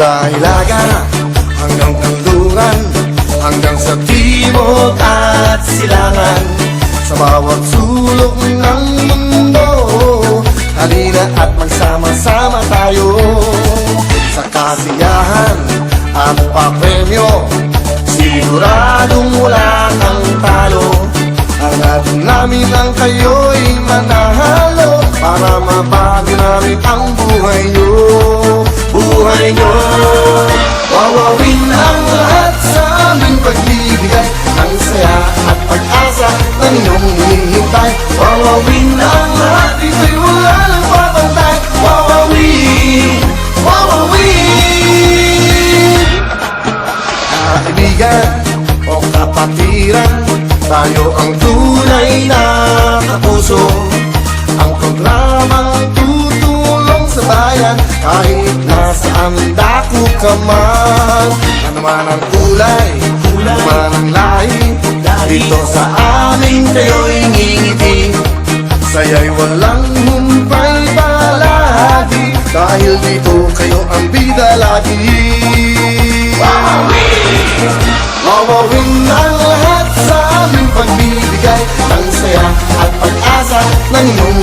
Mula Ilaga hanggang Kanlungan, hanggang sa timog at silangan, sa bawat sulok ng mundo, halina at magsama-sama tayo. Sa kasiyahan at papremyo, siguradong wala kang talo. Hangat namin ang kayo'y manahalo, para mabago namin ang buhay nyo. Buhay nyo, wawawin ang lahat sa aming pagbibigay, ang saya at pag-asa ng inyong hinihintay. Wawawin ang lahat, ito'y wala lang papantay. Wawawin, wawawin. Kaibigan o kapatiran, tayo ang tunay na kapuso. Ang programang tutulong sa bayan, kahit nasaan dako ka man. Ano man ang kulay, ano man ang lahi, dito sa amin kayo'y ngingiti. Saya'y walang humpay palagi, dahil dito kayo ang bida lagi. Wawawin ang lahat sa aming pagbibigay, ang saya at pag-asa ng inyong